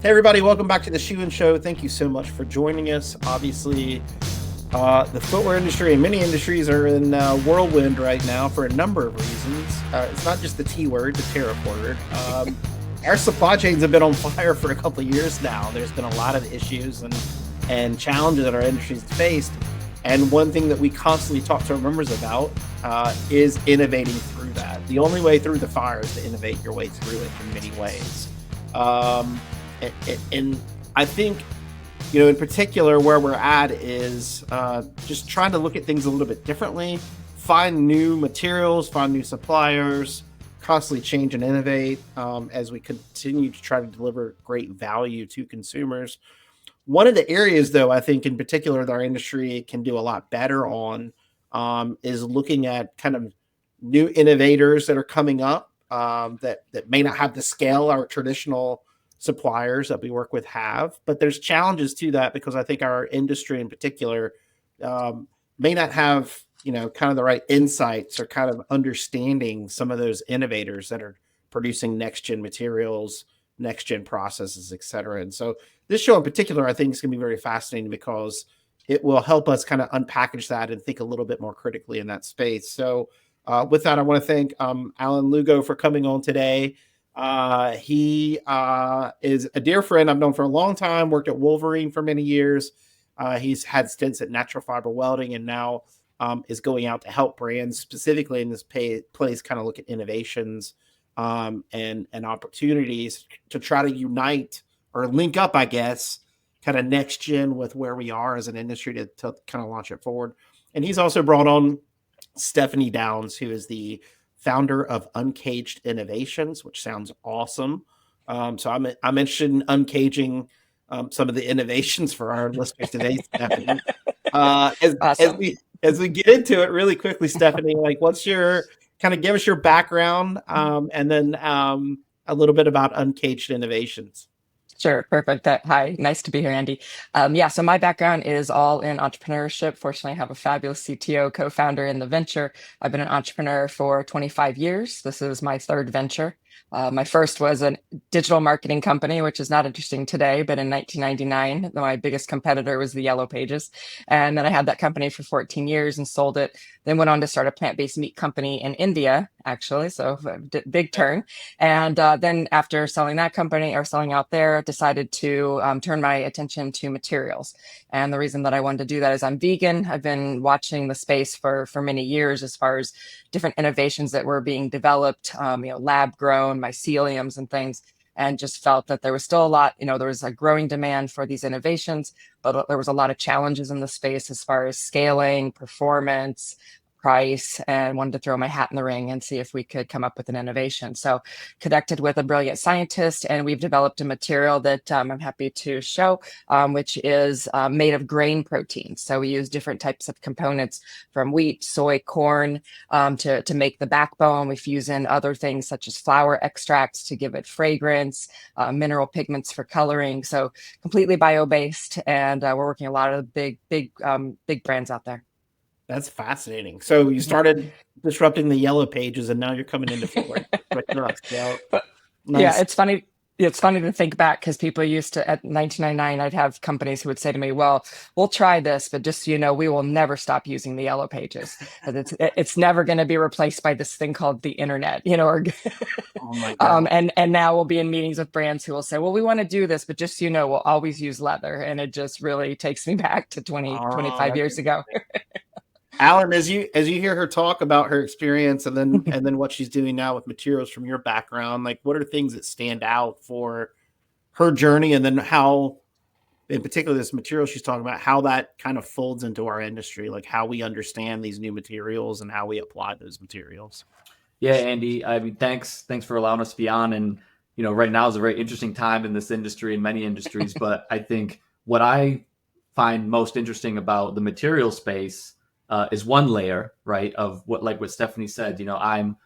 Hey, everybody, welcome back to the Shoe and Show. Thank you so much for joining us. Obviously, the footwear industry and many industries are in whirlwind right now for a number of reasons. It's not just the T word, the tariff word. Our supply chains have been on fire for a couple of years now. There's been a lot of issues and challenges that our industry's faced. And one thing that we constantly talk to our members about is innovating through that. The only way through the fire is to innovate your way through it in many ways. And I think, in particular, where we're at is just trying to look at things a little bit differently, find new materials, find new suppliers, constantly change and innovate as we continue to try to deliver great value to consumers. One of the areas, though, I think in particular that our industry can do a lot better on is looking at kind of new innovators that are coming up that may not have the scale our traditional suppliers that we work with have, but there's challenges to that because I think our industry in particular may not have, kind of the right insights or kind of understanding some of those innovators that are producing next gen materials, next gen processes, et cetera. And so this show in particular, I think is going to be very fascinating because it will help us kind of unpackage that and think a little bit more critically in that space. So with that, I want to thank Alan Lugo for coming on today. He is a dear friend I've known for a long time, worked at Wolverine for many years. He's had stints at Natural Fiber Welding and now is going out to help brands specifically in this place kind of look at innovations and opportunities to try to unite or link up, I guess, kind of next gen with where we are as an industry to kind of launch it forward. And he's also brought on Stephanie Downs, who is the founder of Uncaged Innovations, which sounds awesome. So I'm interested in uncaging some of the innovations for our listeners today, Stephanie. Awesome. As we get into it really quickly, Stephanie, like what's your kind of give us your background and then a little bit about Uncaged Innovations. Sure. Perfect. Hi. Nice to be here, Andy. So my background is all in entrepreneurship. Fortunately, I have a fabulous CTO co-founder in the venture. I've been an entrepreneur for 25 years. This is my third venture. My first was a digital marketing company, which is not interesting today, but in 1999, my biggest competitor was the Yellow Pages. And then I had that company for 14 years and sold it, then went on to start a plant-based meat company in India, actually. So big turn. And then after selling that company or selling out there, decided to turn my attention to materials. And the reason that I wanted to do that is I'm vegan. I've been watching the space for many years as far as different innovations that were being developed, lab grown, myceliums and things, and just felt that there was still a lot, there was a growing demand for these innovations, but there was a lot of challenges in the space as far as scaling, performance, price, and wanted to throw my hat in the ring and see if we could come up with an innovation. So connected with a brilliant scientist, and we've developed a material that I'm happy to show, which is made of grain proteins. So we use different types of components from wheat, soy, corn to make the backbone. We fuse in other things such as flower extracts to give it fragrance, mineral pigments for coloring. So completely bio-based, and we're working a lot of big brands out there. That's fascinating. So you started disrupting the Yellow Pages, and now you're coming into footwear. But yeah, Nice. it's funny. It's funny to think back because people used to, at 1999, I'd have companies who would say to me, well, we'll try this, but just so you know, we will never stop using the Yellow Pages. And it's never going to be replaced by this thing called the internet, or Oh my God. and now we'll be in meetings with brands who will say, well, we want to do this, but just so you know, we'll always use leather. And it just really takes me back to 20, Oh, 25 years ago. Alan, as you hear her talk about her experience and then what she's doing now with materials from your background, like what are things that stand out for her journey, and then how, in particular, this material she's talking about, how that kind of folds into our industry, like how we understand these new materials and how we apply those materials. Yeah, Andy. I mean, thanks for allowing us to be on. And right now is a very interesting time in this industry and many industries. But I think what I find most interesting about the material space is one layer, right, of what Stephanie said. I'm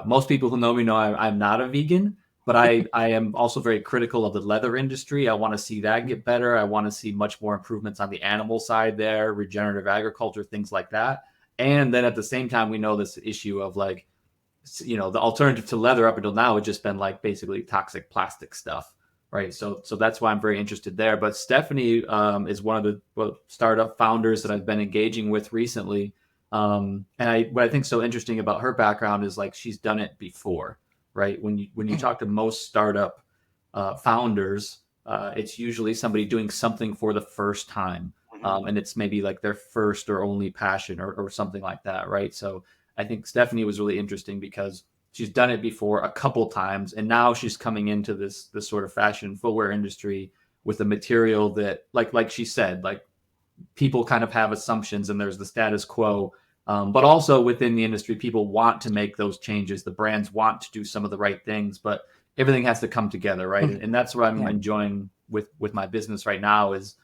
most people who know me know I'm not a vegan, but I am also very critical of the leather industry. I want to see that get better. I want to see much more improvements on the animal side there, regenerative agriculture, things like that. And then at the same time, we know this issue of the alternative to leather up until now had just been like basically toxic plastic stuff, right? So that's why I'm very interested there. But Stephanie is one of the startup founders that I've been engaging with recently. And what I think is so interesting about her background is like she's done it before, right? When you talk to most startup founders, it's usually somebody doing something for the first time. And it's maybe like their first or only passion or something like that, right? So I think Stephanie was really interesting because she's done it before a couple times, and now she's coming into this sort of fashion footwear industry with a material that, like she said, like people kind of have assumptions, and there's the status quo. But also within the industry, people want to make those changes. The brands want to do some of the right things, but everything has to come together, right? And that's what I'm enjoying with my business right now is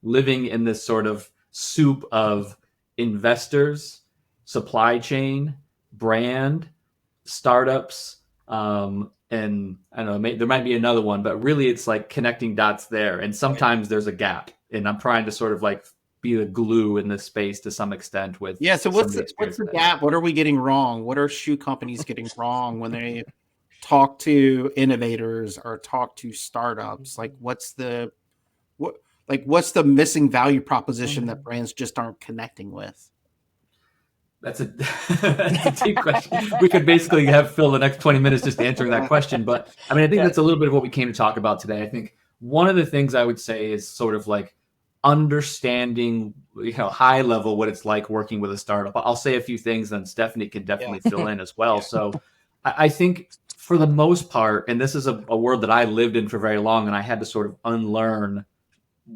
living in this sort of soup of investors, supply chain, brand, startups, and I don't know, there might be another one, but really it's like connecting dots there. And sometimes there's a gap, and I'm trying to sort of like be the glue in this space to some extent with So what's the gap? What are we getting wrong? What are shoe companies getting wrong when they talk to innovators or talk to startups? Like what's the missing value proposition that brands just aren't connecting with? That's a deep question. We could basically have fill the next 20 minutes just answering that question. But I mean, I think that's a little bit of what we came to talk about today. I think one of the things I would say is sort of like understanding, high level what it's like working with a startup. I'll say a few things, then Stephanie can definitely fill in as well. So I think for the most part, and this is a world that I lived in for very long, and I had to sort of unlearn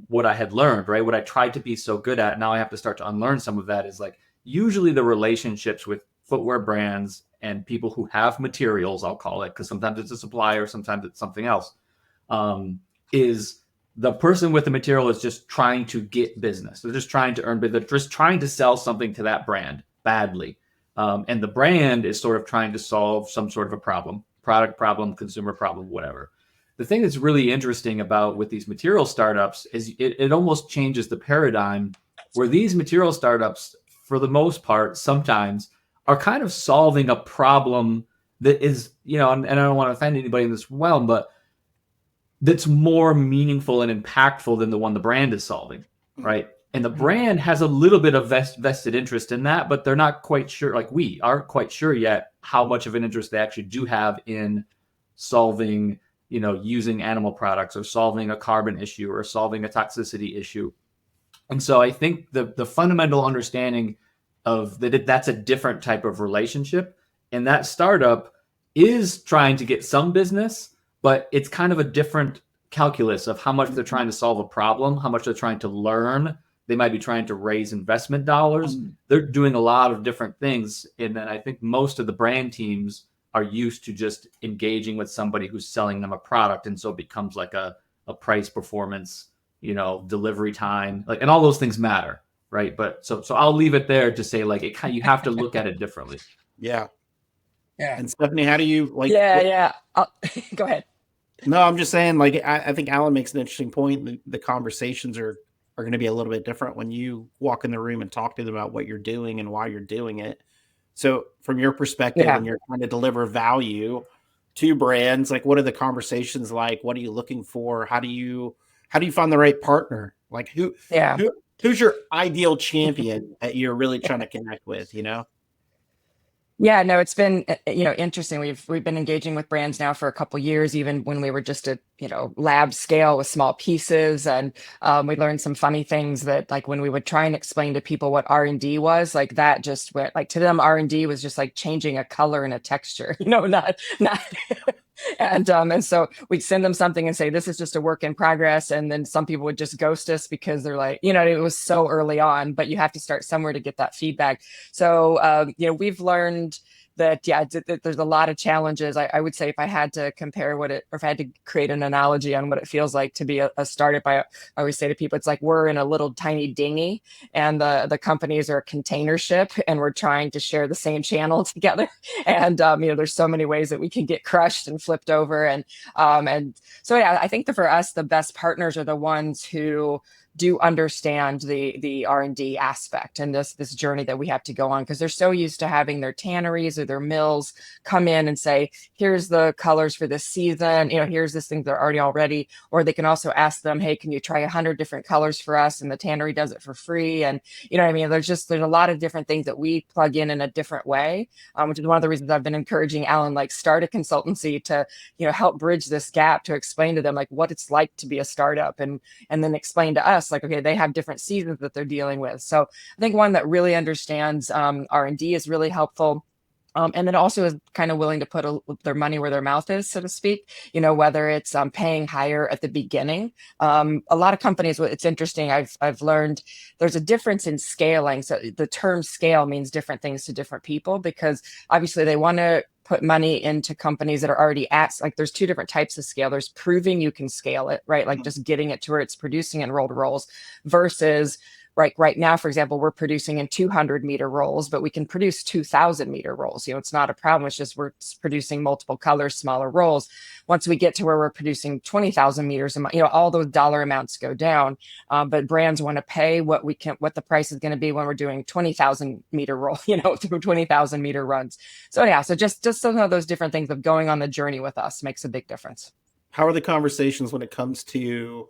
what I had learned, right? What I tried to be so good at. Now I have to start to unlearn some of that is like, usually the relationships with footwear brands and people who have materials, I'll call it, because sometimes it's a supplier, sometimes it's something else, is the person with the material is just trying to get business. They're just trying to earn, but they're just trying to sell something to that brand badly. And the brand is sort of trying to solve some sort of a problem, product problem, consumer problem, whatever. The thing that's really interesting about with these material startups is it almost changes the paradigm where these material startups, for the most part, sometimes are kind of solving a problem that is, and I don't want to offend anybody in this realm, but that's more meaningful and impactful than the one the brand is solving, right? And the brand has a little bit of vested interest in that, but they're not quite sure, like we aren't quite sure yet how much of an interest they actually do have in solving, using animal products or solving a carbon issue or solving a toxicity issue. And so I think the fundamental understanding of that's a different type of relationship. And that startup is trying to get some business, but it's kind of a different calculus of how much they're trying to solve a problem, how much they're trying to learn. They might be trying to raise investment dollars. They're doing a lot of different things. And then I think most of the brand teams are used to just engaging with somebody who's selling them a product. And so it becomes like a price performance, delivery time, and all those things matter, right? But so I'll leave it there to say you have to look at it differently. Yeah. And Stephanie, how do you Go ahead. No, I'm just saying, I think Alan makes an interesting point. The conversations are going to be a little bit different when you walk in the room and talk to them about what you're doing and why you're doing it. So from your perspective, when you're trying to deliver value to brands, what are the conversations like? What are you looking for? How do you find the right partner? Who's your ideal champion that you're really trying to connect with, Yeah, no, it's been interesting. We've been engaging with brands now for a couple of years, even when we were just at lab scale with small pieces, and we learned some funny things that when we would try and explain to people what R&D was, that just went to them. R&D was just changing a color and a texture, not. And so we'd send them something and say, this is just a work in progress. And then some people would just ghost us because they're it was so early on, but you have to start somewhere to get that feedback. So, we've learned that, there's a lot of challenges. I would say if I had to compare or if I had to create an analogy on what it feels like to be a startup, I always say to people, it's like we're in a little tiny dinghy and the companies are a container ship and we're trying to share the same channel together. And, there's so many ways that we can get crushed and flipped over. And so, I think that for us, the best partners are the ones who do understand the R&D aspect and this journey that we have to go on, because they're so used to having their tanneries or their mills come in and say, here's the colors for this season, here's this thing they're already, or they can also ask them, hey, can you try 100 different colors for us? And the tannery does it for free. And you know what I mean? There's a lot of different things that we plug in a different way, which is one of the reasons I've been encouraging Alan, like, start a consultancy to, help bridge this gap, to explain to them like what it's like to be a startup, and then explain to us, like, okay, they have different seasons that they're dealing with. So I think one that really understands R&D is really helpful. And then also is kind of willing to put their money where their mouth is, so to speak, whether it's paying higher at the beginning. A lot of companies, it's interesting, I've learned there's a difference in scaling. So the term scale means different things to different people, because obviously they want to put money into companies that are already at, like, there's two different types of scale. There's proving you can scale it, right? Like just getting it to where it's producing enrolled rolls, versus right now, for example, we're producing in 200-meter rolls, but we can produce 2,000-meter rolls. It's not a problem. It's just we're producing multiple colors, smaller rolls. Once we get to where we're producing 20,000 meters, all those dollar amounts go down. But brands want to pay what the price is going to be when we're doing 20,000-meter roll, 20,000-meter runs. So yeah, so just some of those different things of going on the journey with us makes a big difference. How are the conversations when it comes to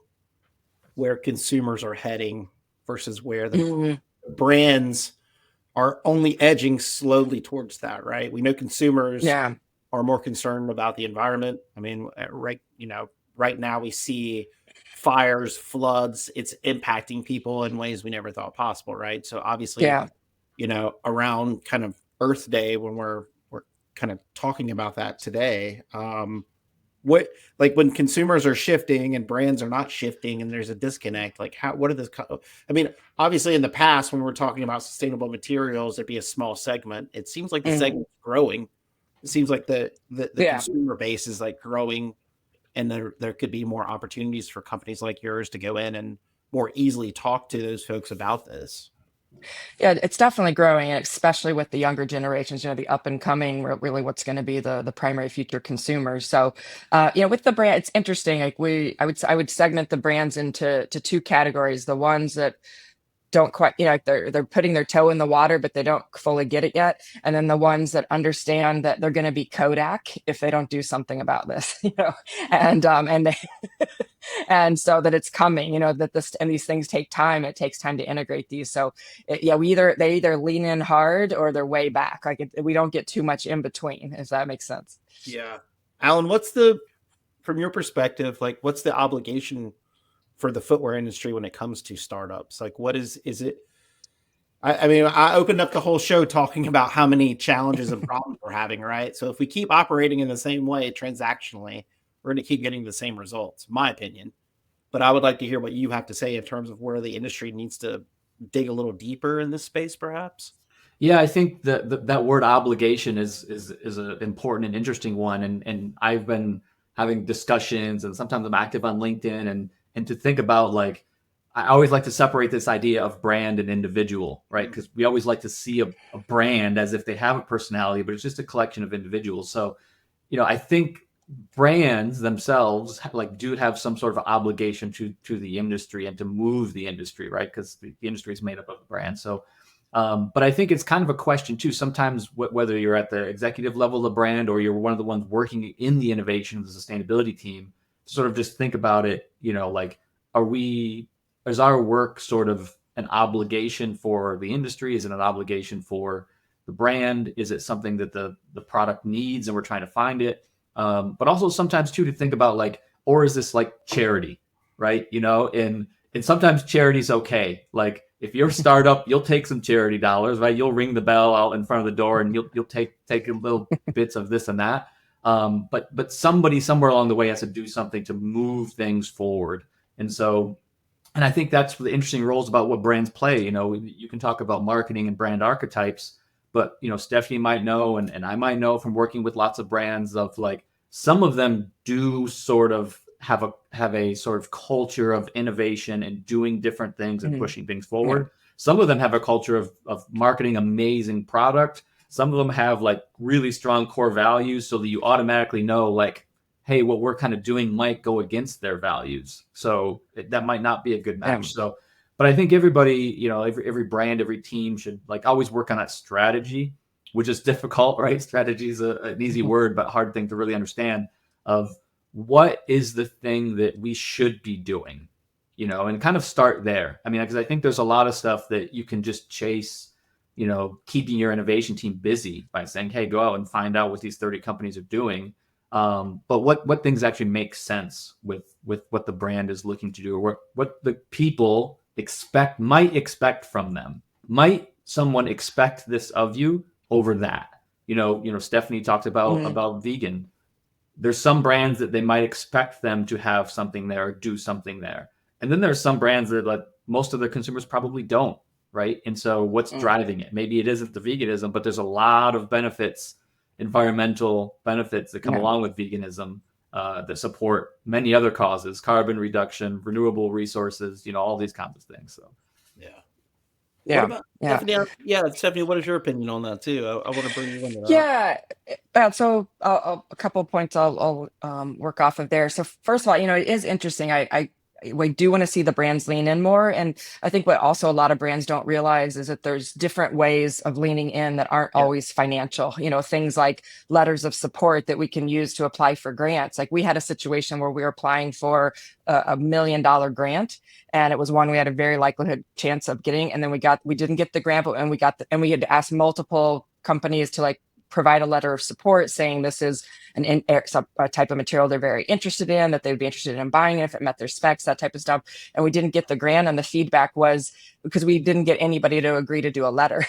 where consumers are heading versus where the brands are only edging slowly towards that, right? We know consumers are more concerned about the environment. I mean, right now we see fires, floods, it's impacting people in ways we never thought possible, right? So obviously, around kind of Earth Day, when we're kind of talking about that today, when consumers are shifting and brands are not shifting and there's a disconnect, like obviously in the past, when we're talking about sustainable materials, it'd be a small segment. It seems like the segment's growing. It seems like the consumer base is like growing, and there could be more opportunities for companies like yours to go in and more easily talk to those folks about this. Yeah, it's definitely growing, and especially with the younger generations, the up and coming, really what's going to be the primary future consumers. So, with the brand, it's interesting. Like I would segment the brands into two categories: the ones that don't quite, they're putting their toe in the water, but they don't fully get it yet. And then the ones that understand that they're going to be Kodak if they don't do something about this, and they, and so that it's coming, that these things take time. It takes time to integrate these. So they either lean in hard or they're way back. Like we don't get too much in between, if that makes sense. Yeah. Alan, from your perspective, like, what's the obligation for the footwear industry when it comes to startups? Like, what is it? I mean, I opened up the whole show talking about how many challenges and problems we're having, right? So if we keep operating in the same way transactionally, we're going to keep getting the same results, my opinion. But I would like to hear what you have to say in terms of where the industry needs to dig a little deeper in this space, perhaps. Yeah, I think that word obligation is an important and interesting one. And I've been having discussions, and sometimes I'm active on LinkedIn, and to think about, like, I always like to separate this idea of brand and individual, right? Because we always like to see a brand as if they have a personality, but it's just a collection of individuals. So, I think brands themselves do have some sort of obligation to the industry and to move the industry, right? Because the industry is made up of brands. So, but I think it's kind of a question too. Sometimes whether you're at the executive level of the brand or you're one of the ones working in the innovation of the sustainability team, sort of just think about it, like, is our work sort of an obligation for the industry? Is it an obligation for the brand? Is it something that the product needs and we're trying to find it? But also sometimes too, to think about, like, or is this like charity, right? And sometimes charity's okay. Like, if you're a startup, you'll take some charity dollars, right? You'll ring the bell out in front of the door and you'll take little bits of this and that. But somebody somewhere along the way has to do something to move things forward. And I think that's the interesting roles about what brands play. You can talk about marketing and brand archetypes, but Stephanie might know, and I might know from working with lots of brands, of like, some of them do sort of have a sort of culture of innovation and doing different things and pushing things forward. Yeah. Some of them have a culture of marketing amazing product. Some of them have like really strong core values, so that you automatically know, like, hey, what we're kind of doing might go against their values. So that might not be a good match. So, but I think everybody, you know, every brand, every team should like always work on that strategy, which is difficult, right? Strategy is an easy word, but hard thing to really understand of what is the thing that we should be doing, you know, and kind of start there. I mean, because I think there's a lot of stuff that you can just chase, you know, keeping your innovation team busy by saying, hey, go out and find out what these 30 companies are doing. But what things actually make sense with what the brand is looking to do, or what the people might expect from them? Might someone expect this of you over that? You know, Stephanie talked about vegan. There's some brands that they might expect them to have something there or do something there, and then there's some brands that like most of their consumers probably don't, right? And so what's driving it? Maybe it isn't the veganism, but there's a lot of benefits, environmental benefits that come along with veganism, that support many other causes, carbon reduction, renewable resources, you know, all these kinds of things. So Yeah. What about Stephanie? Yeah, Stephanie, what is your opinion on that too? I want to bring you into that. Yeah. So a couple of points I'll work off of there. So first of all, you know, it is interesting. We do want to see the brands lean in more. And I think what also a lot of brands don't realize is that there's different ways of leaning in that aren't always financial. You know, things like letters of support that we can use to apply for grants. Like we had a situation where we were applying for a $1 million grant, and it was one we had a very likelihood chance of getting. And then we didn't get the grant, but and we had to ask multiple companies to like provide a letter of support saying this is a type of material they're very interested in, that they'd be interested in buying if it met their specs, that type of stuff. And we didn't get the grant. And the feedback was because we didn't get anybody to agree to do a letter.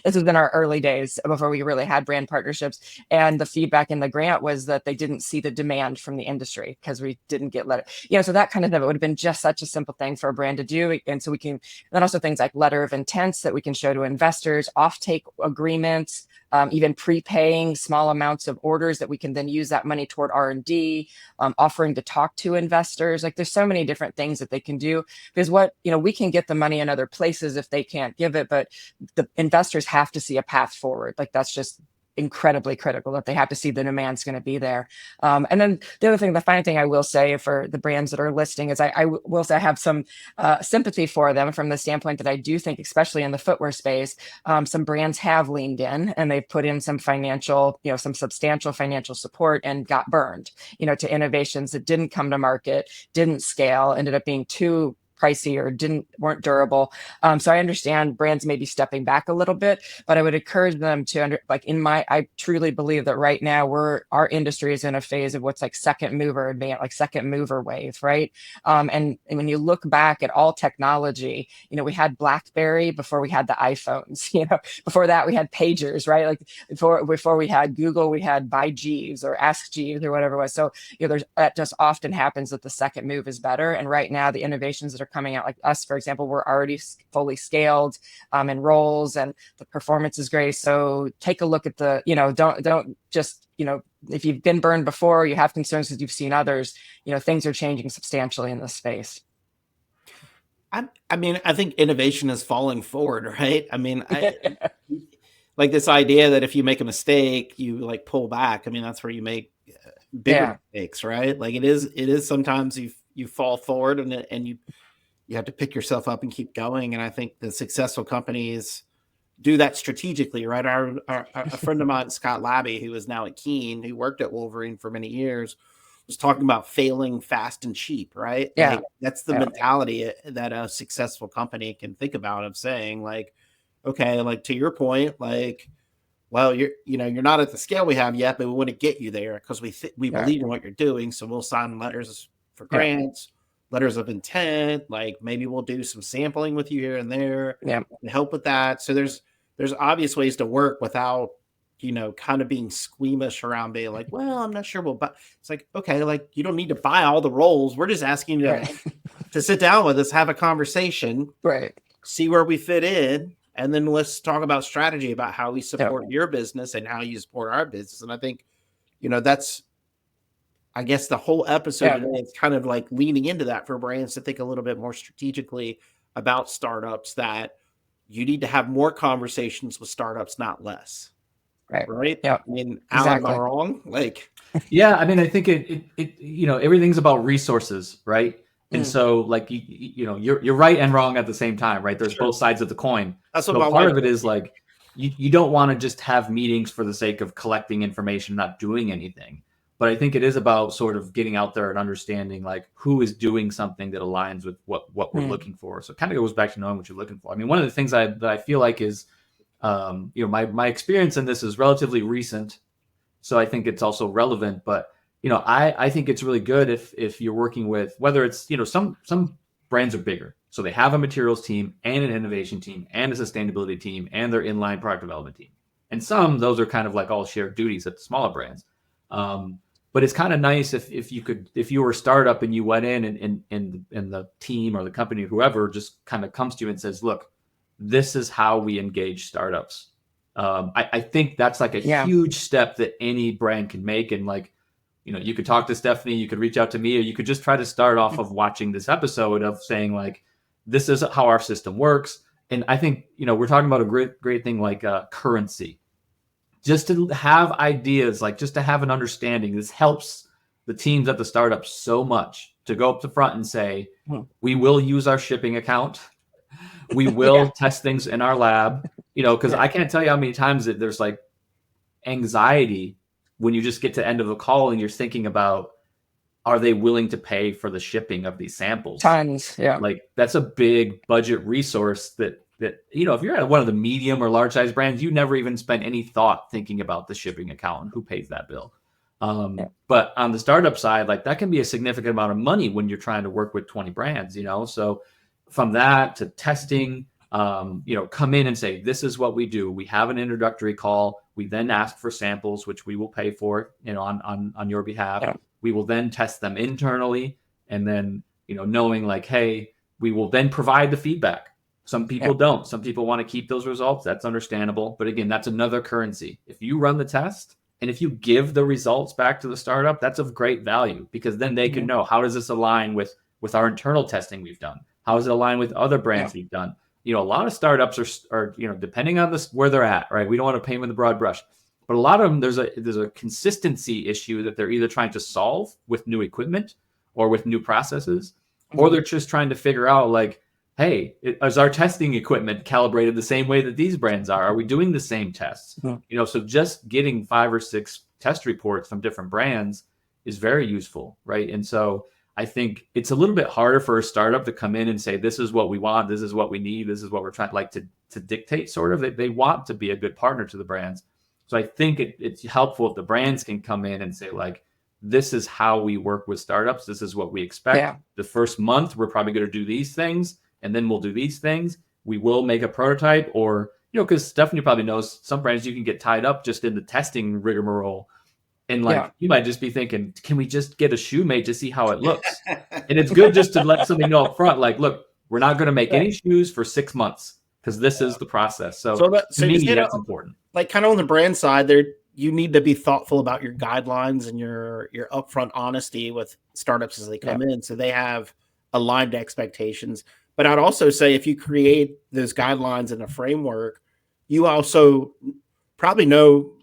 This was in our early days before we really had brand partnerships. And the feedback in the grant was that they didn't see the demand from the industry because we didn't get letter. You know, so that kind of stuff, it would have been just such a simple thing for a brand to do. And so we can, then also things like letter of intents that we can show to investors, offtake agreements, even prepaying small amounts of orders that we can then use that money toward R&D, offering to talk to investors. Like there's so many different things that they can do, because we can get the money in other places if they can't give it, but the investors have to see a path forward. Like that's just incredibly critical, that they have to see the demand's going to be there. And then the final thing I will say for the brands that are listing is I will say I have some sympathy for them from the standpoint that I do think, especially in the footwear space, some brands have leaned in and they've put in some some substantial financial support and got burned, to innovations that didn't come to market, didn't scale, ended up being too pricey or weren't durable. So I understand brands may be stepping back a little bit, but I would encourage them to I truly believe that right now our industry is in a phase of what's like second mover wave, right? And when you look back at all technology, we had BlackBerry before we had the iPhones, before that we had pagers, right? Like before we had Google, we had Buy Jeeves or Ask Jeeves or whatever it was. So, that just often happens that the second move is better. And right now the innovations that are coming out, like us, for example, we're already fully scaled in roles and the performance is great. So take a look at don't just, if you've been burned before, you have concerns because you've seen others, things are changing substantially in this space. I mean, I think innovation is falling forward, right? I mean, like this idea that if you make a mistake, you like pull back. I mean, that's where you make bigger mistakes, right? Like it is sometimes you fall forward and you have to pick yourself up and keep going. And I think the successful companies do that strategically, right? A friend of mine, Scott Labby, who is now at Keen, who worked at Wolverine for many years, was talking about failing fast and cheap, right? Yeah. Like that's the mentality that a successful company can think about, of saying like, okay, like to your point, like, well, you're not at the scale we have yet, but we want to get you there because we believe in what you're doing. So we'll sign letters for grants, letters of intent, like maybe we'll do some sampling with you here and there and help with that. So there's obvious ways to work without, kind of being squeamish around being like, well, I'm not sure we'll buy. It's like, okay, like you don't need to buy all the roles. We're just asking you to sit down with us, have a conversation, see where we fit in. And then let's talk about strategy about how we support your business and how you support our business. And I think, that's, I guess, the whole episode today is kind of like leaning into that for brands to think a little bit more strategically about startups, that you need to have more conversations with startups, not less. Right. right? Yeah. I mean, Alan, am I Exactly. wrong? Like, Yeah, I mean, I think it you know, everything's about resources, right? And Mm. so like you know, you're right and wrong at the same time, right? There's sure. both sides of the coin. That's what So my part wife of it told is me. like you don't want to just have meetings for the sake of collecting information, not doing anything. But I think it is about sort of getting out there and understanding like who is doing something that aligns with what we're Mm. looking for. So it kind of goes back to knowing what you're looking for. I mean, one of the things that I feel like is you know, my experience in this is relatively recent, so I think it's also relevant. But you know, I think it's really good if you're working with, whether it's, you know, some brands are bigger, so they have a materials team and an innovation team and a sustainability team and their inline product development team, and some those are kind of like all shared duties at the smaller brands. Um, but it's kind of nice if you could, if you were a startup and you went in and the team or the company or whoever just kind of comes to you and says, look, this is how we engage startups. I think that's like a Yeah. huge step that any brand can make. And like, you know, you could talk to Stephanie, you could reach out to me, or you could just try to start off of watching this episode of saying like, this is how our system works. And I think, you know, we're talking about a great thing like currency. Just to have ideas, like just to have an understanding, this helps the teams at the startup so much to go up to front and say, Mm. we will use our shipping account. We Yeah. will test things in our lab, you know, because Yeah. I can't tell you how many times that there's like anxiety when you just get to the end of a call and you're thinking about, are they willing to pay for the shipping of these samples? Tons. Yeah. Like that's a big budget resource that you know, if you're at one of the medium or large size brands, you never even spend any thought thinking about the shipping account and who pays that bill. Yeah. But on the startup side, like that can be a significant amount of money when you're trying to work with 20 brands, you know. So from that to testing, you know, come in and say, this is what we do. We have an introductory call. We then ask for samples, which we will pay for, you know, on your behalf. Yeah. We will then test them internally. And then, you know, knowing like, hey, we will then provide the feedback. Some people Yeah. don't. Some people want to keep those results. That's understandable. But again, that's another currency. If you run the test and if you give the results back to the startup, that's of great value because then they can Mhm. know, how does this align with our internal testing we've done? How does it align with other Yeah. brands we've done? You know, a lot of startups are you know, depending on this where they're at, right? We don't want to paint with a broad brush, but a lot of them there's a consistency issue that they're either trying to solve with new equipment or with new processes, or Mhm. they're just trying to figure out like, hey, is our testing equipment calibrated the same way that these brands are? Are we doing the same tests? Mhm. You know, so just getting 5 or 6 test reports from different brands is very useful, right? And so I think it's a little bit harder for a startup to come in and say, this is what we want, this is what we need, this is what we're trying like to dictate sort of. They want to be a good partner to the brands. So I think it's helpful if the brands can come in and say like, this is how we work with startups. This is what we expect. Yeah. The first month, we're probably going to do these things, and then we'll do these things. We will make a prototype, or, you know, because Stephanie probably knows some brands you can get tied up just in the testing rigmarole. And Yeah. like, you might just be thinking, can we just get a shoe made to see how it looks? And it's good just to let somebody know up front, like, look, we're not going to make Right. any shoes for 6 months because this is the process. So, So to so you me, say that, that's important. like, kind of on the brand side, there you need to be thoughtful about your guidelines and your upfront honesty with startups as they Yeah. come in, so they have aligned expectations. But I'd also say if you create those guidelines and a framework, you also probably know,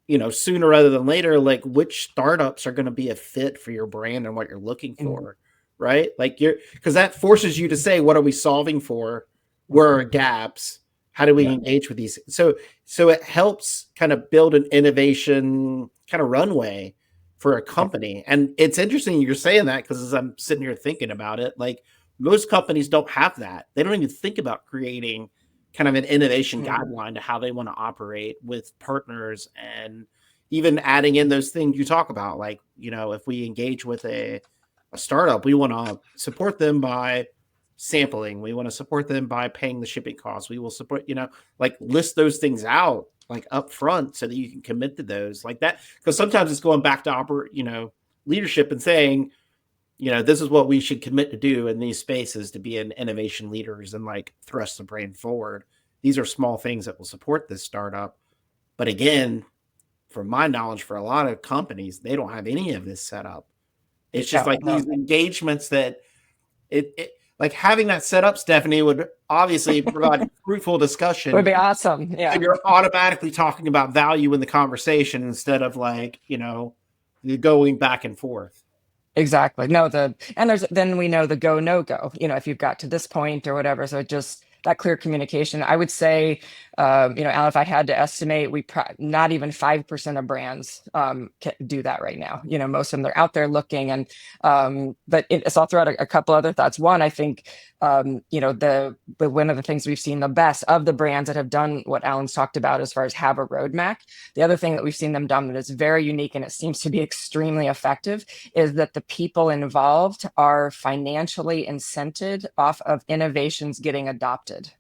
you know, sooner rather than later, like which startups are going to be a fit for your brand and what you're looking Mhm. for, right? Like you're, because that forces you to say, what are we solving for? Where are gaps? How do we Yeah. engage with these? So it helps kind of build an innovation kind of runway for a Yeah. company. And it's interesting you're saying that because as I'm sitting here thinking about it, like most companies don't have that. They don't even think about creating kind of an innovation Mhm. guideline to how they want to operate with partners, and even adding in those things you talk about, like, you know, if we engage with a startup, we want to support them by sampling, we want to support them by paying the shipping costs, we will support, you know, like list those things out like up front so that you can commit to those like that, because sometimes it's going back to you know, leadership and saying, you know, this is what we should commit to do in these spaces to be an innovation leaders and like thrust the brand forward. These are small things that will support this startup. But again, from my knowledge, for a lot of companies, they don't have any of this set up. It's just Yeah. like No. these engagements that like having that set up, Stephanie, would obviously provide fruitful discussion. Would be awesome. Yeah. And you're automatically talking about value in the conversation instead of like, going back and forth. Exactly. No, then we know the go, no go, if you've got to this point or whatever. So just that clear communication, I would say, Alan, if I had to estimate, not even 5% of brands can do that right now. Most of them, they're out there looking, and but so I'll throw out a couple other thoughts. One, I think, one of the things we've seen the best of the brands that have done what Alan's talked about as far as have a roadmap. The other thing that we've seen them done that is very unique and it seems to be extremely effective is that the people involved are financially incented off of innovations getting adopted.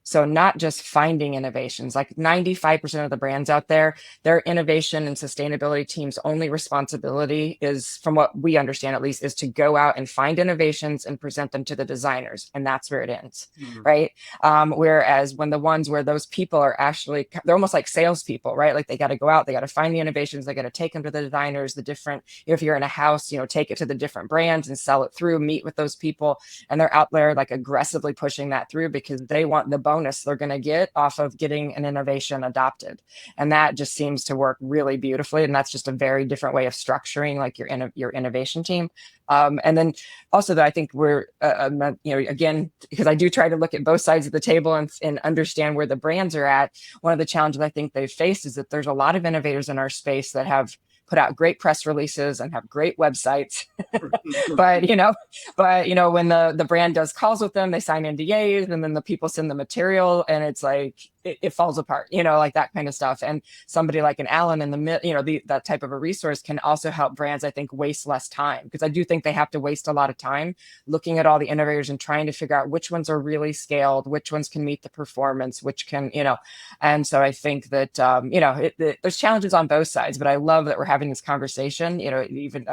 So not just finding innovations, like 95% of the brands out there, their innovation and sustainability team's only responsibility is, from what we understand at least, is to go out and find innovations and present them to the designers. And that's where it ends, right? Whereas when the ones where those people are actually, they're almost like salespeople, right? Like they got to go out, they got to find the innovations, they got to take them to the designers, the different, if you're in a house, take it to the different brands and sell it through, meet with those people. And they're out there like aggressively pushing that through because they want the bonus they're going to get off of getting an innovation adopted. And that just seems to work really beautifully. And that's just a very different way of structuring like your innovation team. And then also that I think we're, again, because I do try to look at both sides of the table and understand where the brands are at. One of the challenges I think they've faced is that there's a lot of innovators in our space that have put out great press releases and have great websites. but when the brand does calls with them, they sign NDAs and then the people send the material and it's like, it falls apart, like that kind of stuff. And somebody like an Alan in that type of a resource can also help brands, I think, waste less time, because I do think they have to waste a lot of time looking at all the innovators and trying to figure out which ones are really scaled, which ones can meet the performance, which can, and so I think that, there's challenges on both sides, but I love that we're having this conversation, even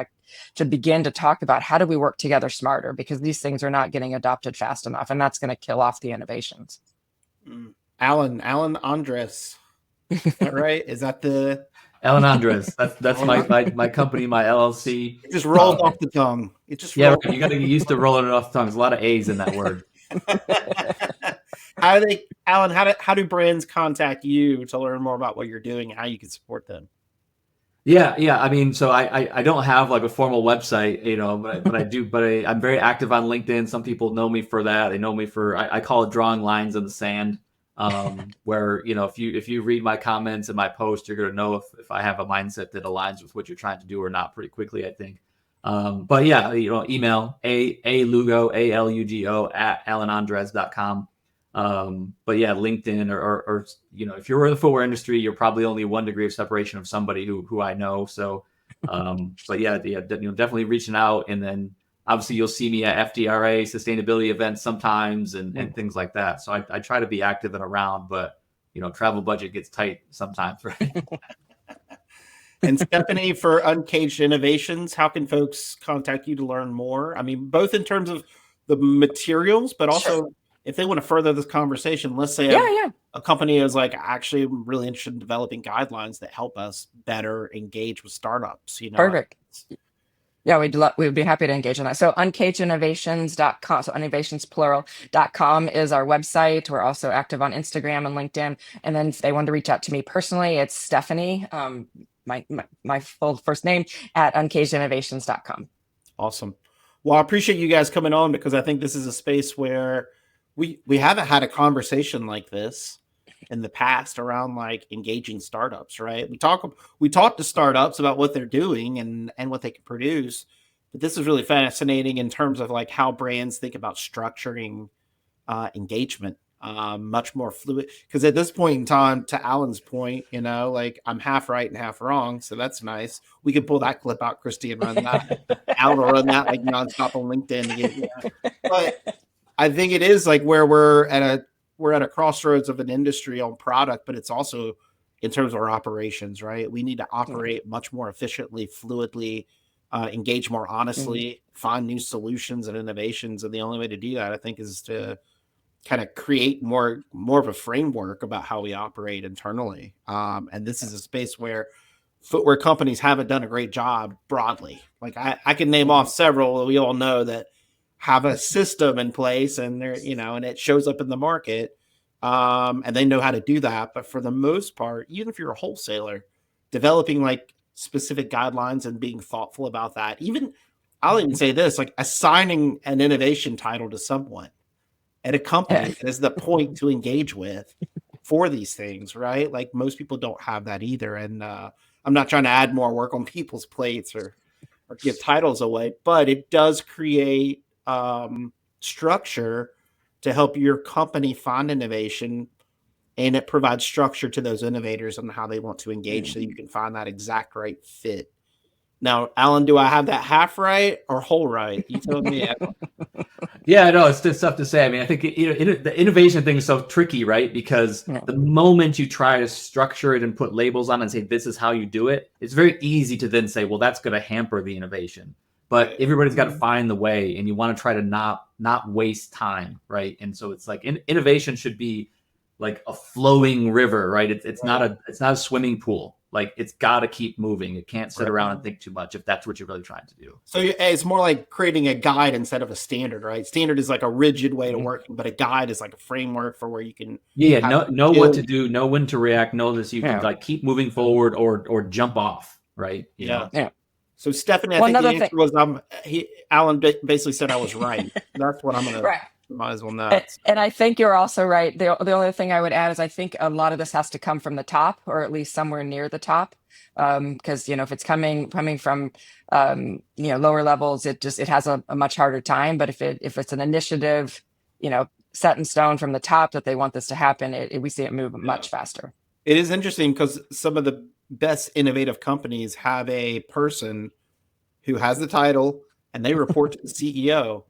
to begin to talk about how do we work together smarter, because these things are not getting adopted fast enough, and that's going to kill off the innovations. Alanandres. Is that right? Is that the alanandres? That's my company, my LLC. It just rolls off the tongue. It just you got to get used to rolling it off the tongue. There's a lot of A's in that word. Alan, how do brands contact you to learn more about what you're doing and how you can support them? Yeah. I mean, so I don't have like a formal website, but I do. But I'm very active on LinkedIn. Some people know me for that. They know me for I call it drawing lines in the sand. Where if you read my comments and my post, you're going to know if I have a mindset that aligns with what you're trying to do or not pretty quickly, I think. But yeah, email Lugo, ALUGO @alanandres.com. But yeah, LinkedIn or if you're in the footwear industry, you're probably only 1 degree of separation of somebody who I know. So, but yeah, definitely reaching out, and then obviously you'll see me at FDRA sustainability events sometimes and things like that. So I try to be active and around, but travel budget gets tight sometimes, right? And Stephanie, for Uncaged Innovations, how can folks contact you to learn more? I mean, both in terms of the materials, but also if they want to further this conversation, let's say a company is like, actually really interested in developing guidelines that help us better engage with startups. Perfect. Yeah, we'd be happy to engage in that. So uncagedinnovations.com, so innovationsplural.com is our website. We're also active on Instagram and LinkedIn. And then if they want to reach out to me personally, it's Stephanie, my full first name, at uncagedinnovations.com. Awesome. Well, I appreciate you guys coming on, because I think this is a space where we haven't had a conversation like this in the past around like engaging startups, right? We talk to startups about what they're doing and what they can produce, but this is really fascinating in terms of like how brands think about structuring engagement much more fluid. Because at this point in time, to Alan's point, like I'm half right and half wrong, so that's nice. We can pull that clip out, Christy, and run that out or run that like nonstop on LinkedIn. But I think it is like where we're at a crossroads of an industry on product, but it's also in terms of our operations, right? We need to operate much more efficiently, fluidly, engage more honestly, find new solutions and innovations. And the only way to do that, I think, is to kind of create more of a framework about how we operate internally. And this is a space where footwear companies haven't done a great job broadly. Like I can name off several. We all know that have a system in place, and they're, and it shows up in the market, and they know how to do that. But for the most part, even if you're a wholesaler, developing like specific guidelines and being thoughtful about that. Even I'll even say this, like assigning an innovation title to someone at a company that is the point to engage with for these things, right? Like most people don't have that either. And I'm not trying to add more work on people's plates or give titles away, but it does create structure to help your company find innovation, and it provides structure to those innovators on how they want to engage so you can find that exact right fit. Now, Alan, do I have that half right or whole right? You tell me. Yeah, no, it's just tough to say. I mean, I think the innovation thing is so tricky, right? Because the moment you try to structure it and put labels on and say this is how you do it, it's very easy to then say, well, that's going to hamper the innovation. But everybody's got to find the way, and you want to try to not waste time, right? And so it's like innovation should be like a flowing river, right? It's not a swimming pool. Like it's got to keep moving. It can't sit around and think too much if that's what you're really trying to do. So it's more like creating a guide instead of a standard, right? Standard is like a rigid way to work, but a guide is like a framework for where you can know what to do, know when to react, know this you can like keep moving forward or jump off, right? You know? So Stephanie, I think the answer was Alan basically said I was right. That's what I'm gonna might as well know. And I think you're also right. The only thing I would add is I think a lot of this has to come from the top, or at least somewhere near the top. Because if it's coming from lower levels, it has a much harder time. But if it's an initiative, set in stone from the top that they want this to happen, we see it move much faster. It is interesting because some of the best innovative companies have a person who has the title and they report to the CEO.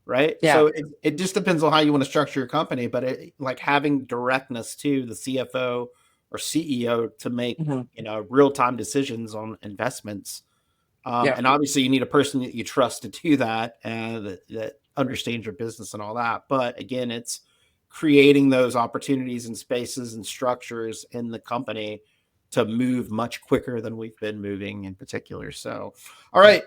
Right. Yeah. So it just depends on how you want to structure your company, but like having directness to the CFO or CEO to make, real-time decisions on investments. And obviously you need a person that you trust to do that and that understands your business and all that. But again, it's creating those opportunities and spaces and structures in the company to move much quicker than we've been moving in particular. So, all right.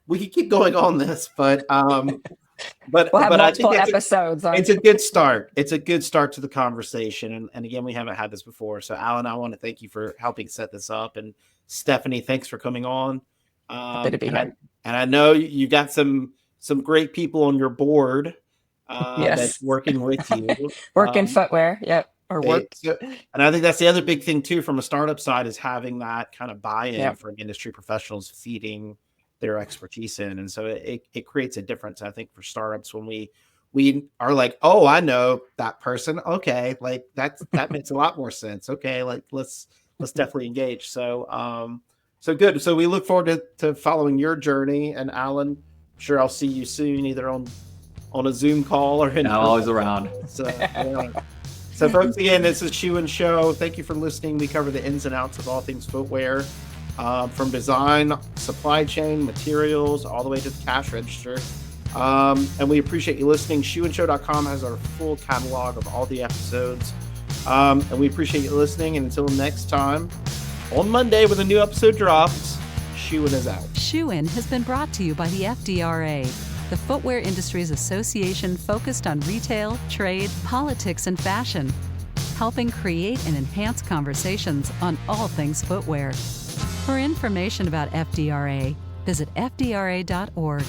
We could keep going on this, but we'll have multiple episodes. It's a good start. It's a good start to the conversation. And again, we haven't had this before. So Alan, I want to thank you for helping set this up. And Stephanie, thanks for coming on. And I know you got some great people on your board that's working with you. Working Footwear. Yep. Or work. And I think that's the other big thing too, from a startup side, is having that kind of buy-in from industry professionals feeding their expertise in. And so it creates a difference, I think, for startups when we are like, oh, I know that person. Okay. Like that makes a lot more sense. Okay. Like let's definitely engage. So, so good. So we look forward to following your journey. And Alan, I'm sure I'll see you soon, either on a Zoom call or in I'm always around. So folks, again, this is Shoe and Show. Thank you for listening. We cover the ins and outs of all things footwear. From design, supply chain, materials, all the way to the cash register. And we appreciate you listening. Shoeandshow.com has our full catalog of all the episodes. And we appreciate you listening. And until next time, on Monday when a new episode drops, Shoein is out. Shoein has been brought to you by the FDRA, the Footwear Industries Association focused on retail, trade, politics, and fashion, helping create and enhance conversations on all things footwear. For information about FDRA, visit fdra.org.